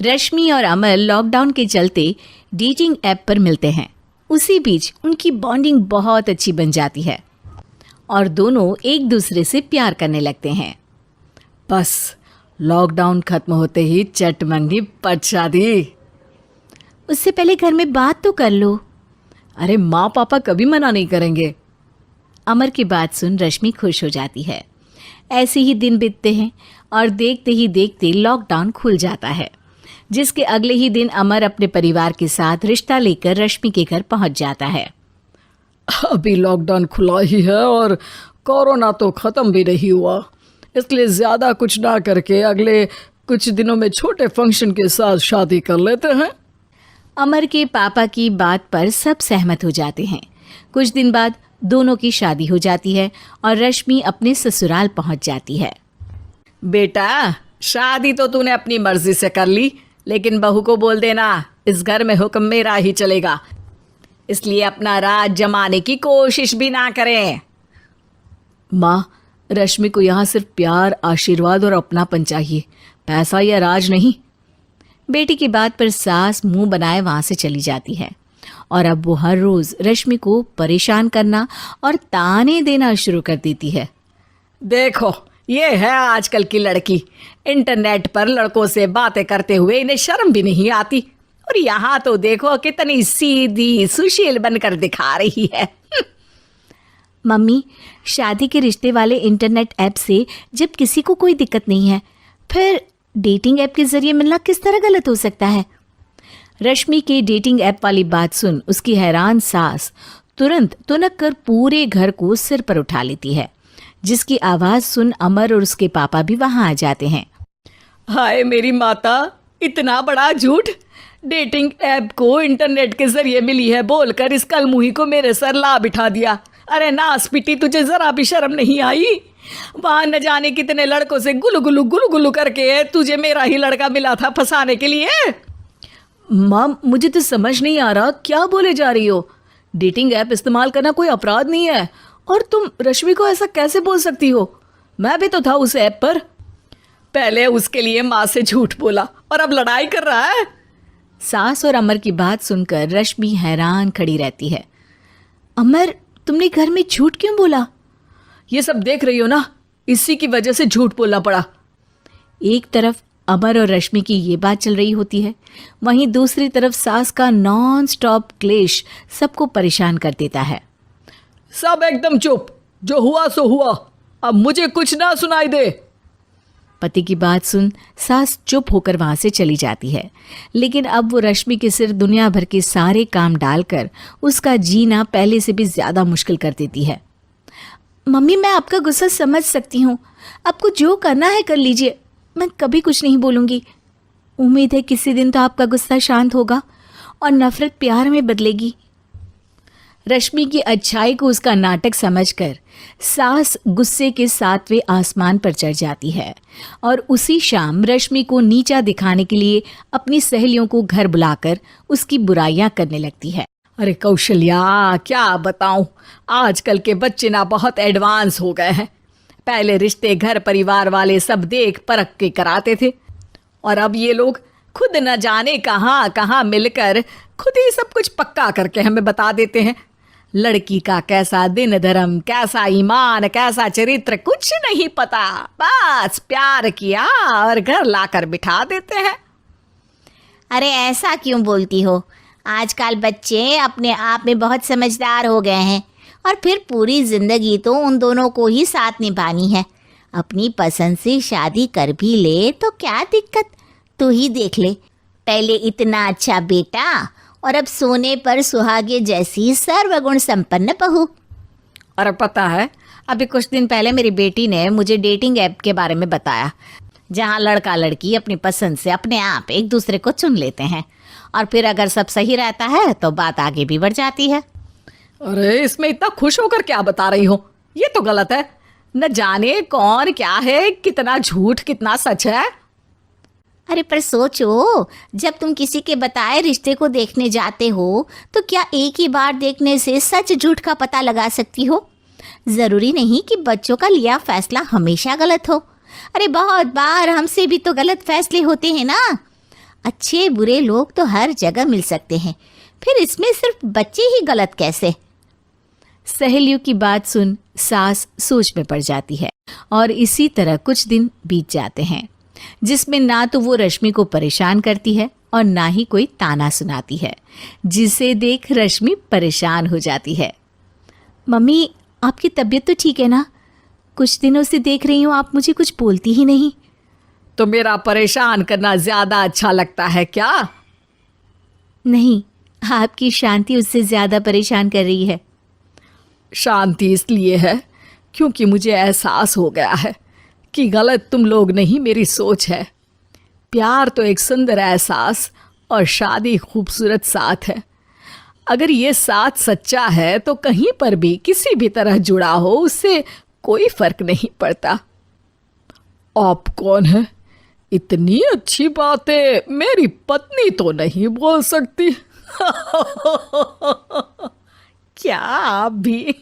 रश्मि और अमर लॉकडाउन के चलते डेटिंग ऐप पर मिलते हैं। उसी बीच उनकी बॉन्डिंग बहुत अच्छी बन जाती है और दोनों एक दूसरे से प्यार करने लगते हैं। बस लॉकडाउन खत्म होते ही चट मंगनी पट शादी। उससे पहले घर में बात तो कर लो। अरे माँ पापा कभी मना नहीं करेंगे। अमर की बात सुन रश्मि खुश हो जाती है। ऐसे ही दिन बीतते हैं और देखते ही देखते लॉकडाउन खुल जाता है, जिसके अगले ही दिन अमर अपने परिवार के साथ रिश्ता लेकर रश्मि के घर पहुंच जाता है। अभी लॉकडाउन खुला ही है और कोरोना तो ख़त्म भी नहीं हुआ, इसलिए ज़्यादा कुछ ना करके अगले कुछ दिनों में छोटे फंक्शन के साथ शादी कर लेते हैं। अमर के पापा की बात पर सब सहमत हो जाते हैं। कुछ दिन बाद दोनों की शादी हो जाती है और रश्मि अपने ससुराल पहुंच जाती है। बेटा, शादी तो तूने अपनी मर्जी से कर ली, लेकिन बहू को बोल देना इस घर में हुक्म मेरा ही चलेगा, इसलिए अपना राज जमाने की कोशिश भी ना करें। माँ, रश्मि को यहाँ सिर्फ प्यार, आशीर्वाद और अपनापन चाहिए, पैसा या राज नहीं। बेटी की बात पर सास मुंह बनाए वहां से चली जाती है और अब वो हर रोज रश्मि को परेशान करना और ताने देना शुरू कर देती है। देखो, ये है आजकल की लड़की, इंटरनेट पर लड़कों से बातें करते हुए इन्हें शर्म भी नहीं आती, और यहाँ तो देखो कितनी सीधी सुशील बनकर दिखा रही है। मम्मी, शादी के रिश्ते वाले इंटरनेट ऐप से जब किसी को कोई दिक्कत नहीं है, फिर डेटिंग ऐप के जरिए मिलना किस तरह गलत हो सकता है? रश्मि के डेटिंग ऐप वाली बात सुन उसकी हैरान सास तुरंत तुनक कर पूरे घर को सिर पर उठा लेती है, जिसकी आवाज सुन अमर और उसके पापा भी वहां आ जाते हैं। हाय मेरी माता, इतना बड़ा झूठ! डेटिंग ऐप को इंटरनेट के जरिए मिली है बोलकर इस कलमुही को मेरे सर ला बिठा दिया। अरे नास पिटी, तुझे जरा भी शर्म नहीं आई? वहां न जाने कितने लड़कों से गुलू गुलू करके तुझे मेरा ही लड़का मिला था फंसाने के लिए। माँ, मुझे तो समझ नहीं आ रहा क्या बोले जा रही हो। डेटिंग ऐप इस्तेमाल करना कोई अपराध नहीं है, और तुम रश्मि को ऐसा कैसे बोल सकती हो? मैं भी तो था उस ऐप पर। पहले उसके लिए माँ से झूठ बोला और अब लड़ाई कर रहा है। सास और अमर की बात सुनकर रश्मि हैरान खड़ी रहती है। अमर, तुमने घर में झूठ क्यों बोला? ये सब देख रही हो ना, इसी की वजह से झूठ बोलना पड़ा। एक तरफ अमर और रश्मि की ये बात चल रही होती है, वहीं दूसरी तरफ सास का नॉन स्टॉप क्लेश सबको परेशान कर देता है। सब एकदम चुप, जो हुआ सो हुआ, अब मुझे कुछ ना सुनाई दे। पति की बात सुन सास चुप होकर वहां से चली जाती है, लेकिन अब वो रश्मि के सिर दुनिया भर के सारे काम डालकर उसका जीना पहले से भी ज्यादा मुश्किल कर देती है। मम्मी, मैं आपका गुस्सा समझ सकती हूँ, आपको जो करना है कर लीजिए, मैं कभी कुछ नहीं बोलूँगी। उम्मीद है किसी दिन तो आपका गुस्सा शांत होगा और नफरत प्यार में बदलेगी। रश्मि की अच्छाई को उसका नाटक समझकर सास गुस्से के 7वें आसमान पर चढ़ जाती है और उसी शाम रश्मि को नीचा दिखाने के लिए अपनी सहेलियों को घर बुलाकर उसकी बुराइयां करने लगती है। अरे कौशल्या, क्या बताऊं, आजकल के बच्चे ना बहुत एडवांस हो गए हैं। पहले रिश्ते घर परिवार वाले सब देख परख के कराते थे, और अब ये लोग खुद न जाने कहाँ कहाँ मिलकर खुद ही सब कुछ पक्का करके हमें बता देते हैं। लड़की का कैसा दिन धर्म, कैसा ईमान, कैसा चरित्र कुछ नहीं पता, बस प्यार किया और घर लाकर बिठा देते हैं। अरे ऐसा क्यों बोलती हो? आजकल बच्चे अपने आप में बहुत समझदार हो गए हैं, और फिर पूरी जिंदगी तो उन दोनों को ही साथ निभानी है। अपनी पसंद से शादी कर भी ले तो क्या दिक्कत? तू ही देख ले, पहले इतना अच्छा बेटा और अब सोने पर सुहागे जैसी सर्वगुण संपन्न बहू। और पता है, अभी कुछ दिन पहले मेरी बेटी ने मुझे डेटिंग ऐप के बारे में बताया, जहाँ लड़का लड़की अपनी पसंद से अपने आप एक दूसरे को चुन लेते हैं, और फिर अगर सब सही रहता है तो बात आगे भी बढ़ जाती है। अरे इसमें इतना खुश होकर क्या बता रही हो? ये तो गलत है। न जाने कौन क्या है, कितना झूठ कितना सच है। अरे पर सोचो, जब तुम किसी के बताए रिश्ते को देखने जाते हो तो क्या एक ही बार देखने से सच झूठ का पता लगा सकती हो? ज़रूरी नहीं कि बच्चों का लिया फैसला हमेशा गलत हो। अरे बहुत बार हमसे भी तो गलत फैसले होते हैं ना। अच्छे बुरे लोग तो हर जगह मिल सकते हैं, फिर इसमें सिर्फ बच्चे ही गलत कैसे? सहेलियों की बात सुन सास सोच में पड़ जाती है और इसी तरह कुछ दिन बीत जाते हैं जिसमें ना तो वो रश्मि को परेशान करती है और ना ही कोई ताना सुनाती है, जिसे देख रश्मि परेशान हो जाती है। मम्मी, आपकी तबीयत तो ठीक है ना? कुछ दिनों से देख रही हूँ आप मुझे कुछ बोलती ही नहीं। तो मेरा परेशान करना ज्यादा अच्छा लगता है क्या? नहीं, आपकी शांति उससे ज्यादा परेशान कर रही है। शांति इसलिए है क्योंकि मुझे एहसास हो गया है कि गलत तुम लोग नहीं, मेरी सोच है। प्यार तो एक सुंदर एहसास और शादी खूबसूरत साथ है। अगर ये साथ सच्चा है तो कहीं पर भी किसी भी तरह जुड़ा हो उससे कोई फर्क नहीं पड़ता। आप कौन है? इतनी अच्छी बातें मेरी पत्नी तो नहीं बोल सकती। क्या आप भी?